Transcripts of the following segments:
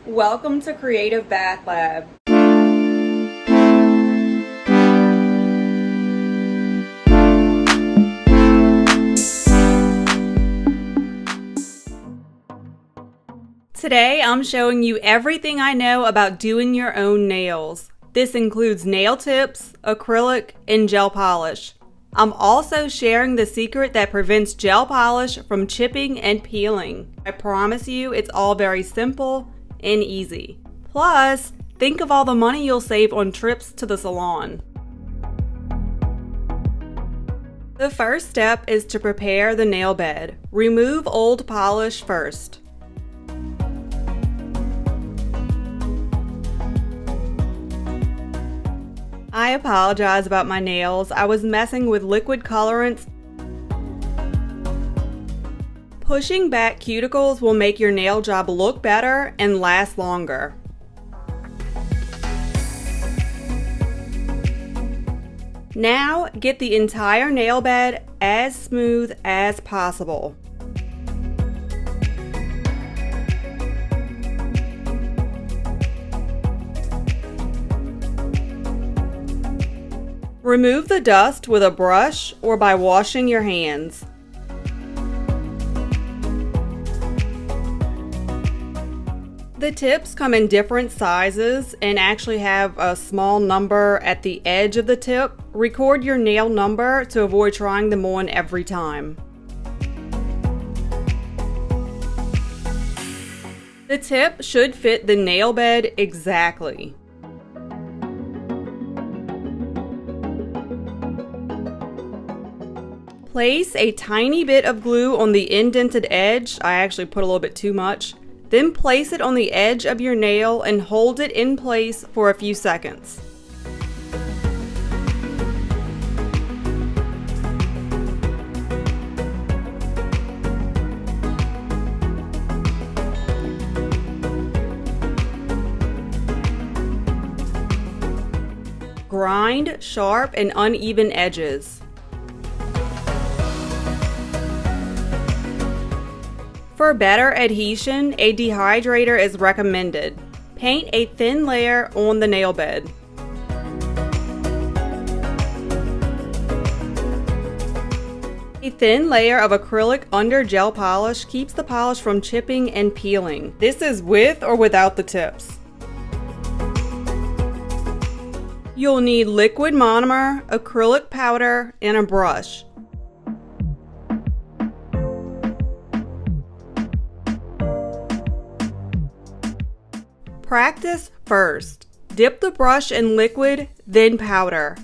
Welcome to Creative Bath Lab. Today I'm showing you everything I know about doing your own nails. This includes nail tips, acrylic, and gel polish. I'm also sharing the secret that prevents gel polish from chipping and peeling. I promise you it's all very simple and easy. Plus, think of all the money you'll save on trips to the salon. The first step is to prepare the nail bed. Remove old polish first. I apologize about my nails. I was messing with liquid colorants. Pushing back cuticles will make your nail job look better and last longer. Now, get the entire nail bed as smooth as possible. Remove the dust with a brush or by washing your hands. The tips come in different sizes and actually have a small number at the edge of the tip. Record your nail number to avoid trying them on every time. The tip should fit the nail bed exactly. Place a tiny bit of glue on the indented edge. I actually put a little bit too much. Then place it on the edge of your nail and hold it in place for a few seconds. Grind sharp and uneven edges. For better adhesion, a dehydrator is recommended. Paint a thin layer on the nail bed. A thin layer of acrylic under gel polish keeps the polish from chipping and peeling. This is with or without the tips. You'll need liquid monomer, acrylic powder, and a brush. Practice first. Dip the brush in liquid, then powder.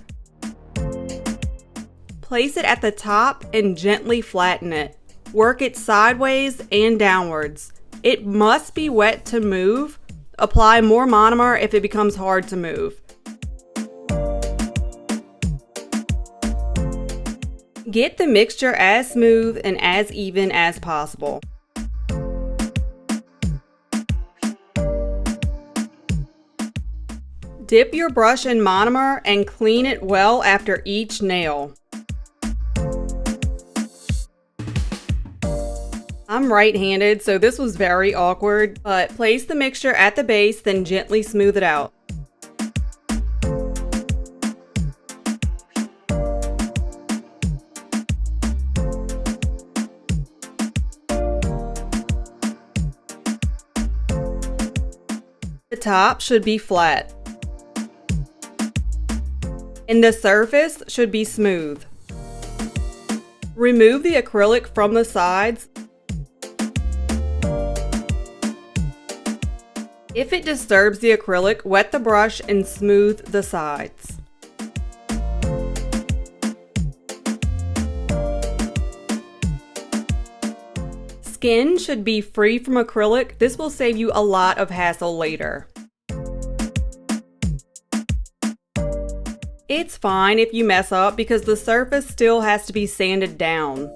Place it at the top and gently flatten it. Work it sideways and downwards. It must be wet to move. Apply more monomer if it becomes hard to move. Get the mixture as smooth and as even as possible. Dip your brush in monomer and clean it well after each nail. I'm right-handed, so this was very awkward, but place the mixture at the base, then gently smooth it out. The top should be flat, and the surface should be smooth. Remove the acrylic from the sides. If it disturbs the acrylic, wet the brush and smooth the sides. Skin should be free from acrylic. This will save you a lot of hassle later. It's fine if you mess up because the surface still has to be sanded down.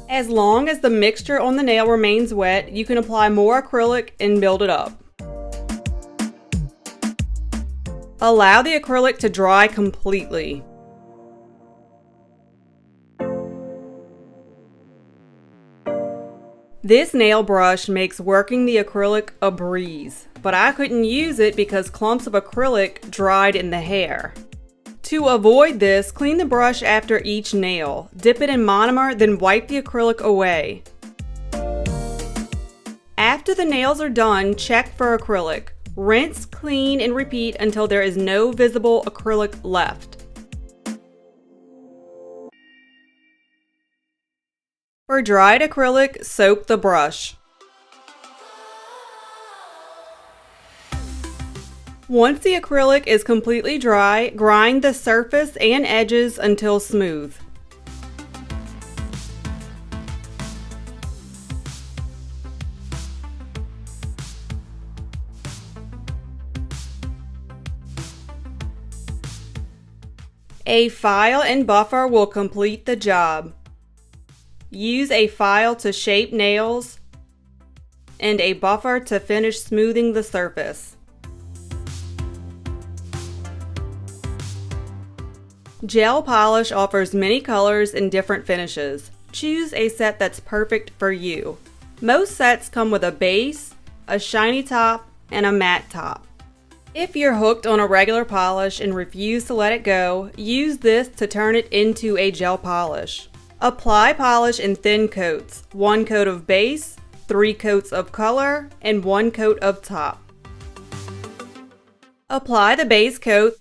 As long as the mixture on the nail remains wet, you can apply more acrylic and build it up. Allow the acrylic to dry completely. This nail brush makes working the acrylic a breeze, but I couldn't use it because clumps of acrylic dried in the hair. To avoid this, clean the brush after each nail, dip it in monomer, then wipe the acrylic away. After the nails are done, check for acrylic. Rinse, clean, and repeat until there is no visible acrylic left. For dried acrylic, soak the brush. Once the acrylic is completely dry, grind the surface and edges until smooth. A file and buffer will complete the job. Use a file to shape nails and a buffer to finish smoothing the surface. Gel polish offers many colors and different finishes. Choose a set that's perfect for you. Most sets come with a base, a shiny top, and a matte top. If you're hooked on a regular polish and refuse to let it go, use this to turn it into a gel polish. Apply polish in thin coats, 1 coat of base, 3 coats of color, and 1 coat of top. Apply the base coat,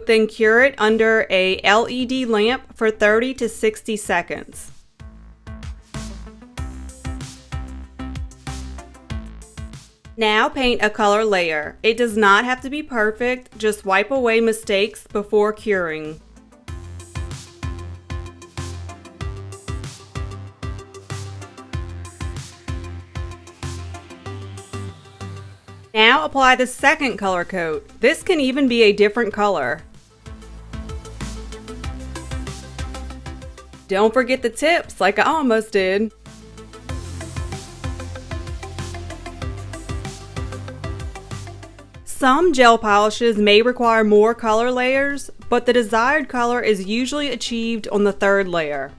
then cure it under a LED lamp for 30 to 60 seconds. Now paint a color layer. It does not have to be perfect, just wipe away mistakes before curing. Now apply the second color coat. This can even be a different color. Don't forget the tips like I almost did. Some gel polishes may require more color layers, but the desired color is usually achieved on the third layer.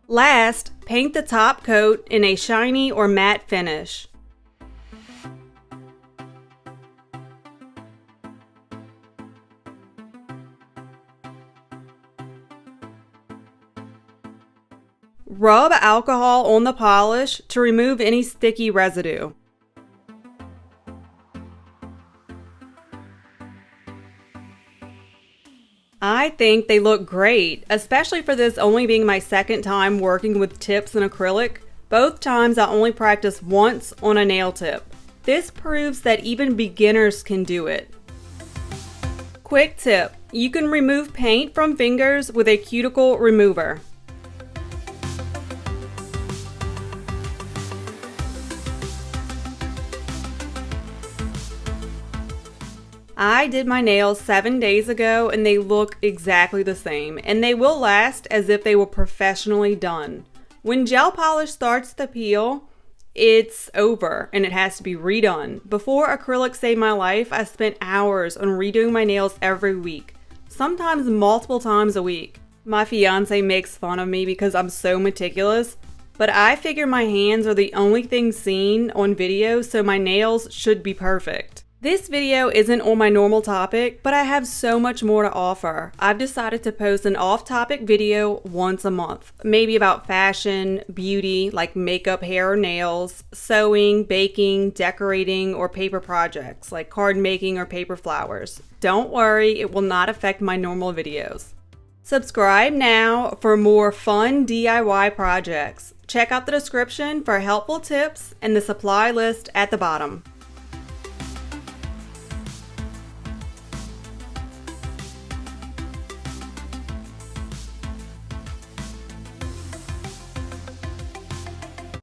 Last, paint the top coat in a shiny or matte finish. Rub alcohol on the polish to remove any sticky residue. I think they look great, especially for this only being my second time working with tips and acrylic. Both times I only practiced once on a nail tip. This proves that even beginners can do it. Quick tip, you can remove paint from fingers with a cuticle remover. I did my nails 7 days ago and they look exactly the same, and they will last as if they were professionally done. When gel polish starts to peel, it's over and it has to be redone. Before acrylic saved my life, I spent hours on redoing my nails every week, sometimes multiple times a week. My fiance makes fun of me because I'm so meticulous, but I figure my hands are the only thing seen on video, so my nails should be perfect. This video isn't on my normal topic, but I have so much more to offer. I've decided to post an off-topic video once a month, maybe about fashion, beauty, like makeup, hair, or nails, sewing, baking, decorating, or paper projects, like card making or paper flowers. Don't worry, it will not affect my normal videos. Subscribe now for more fun DIY projects. Check out the description for helpful tips and the supply list at the bottom.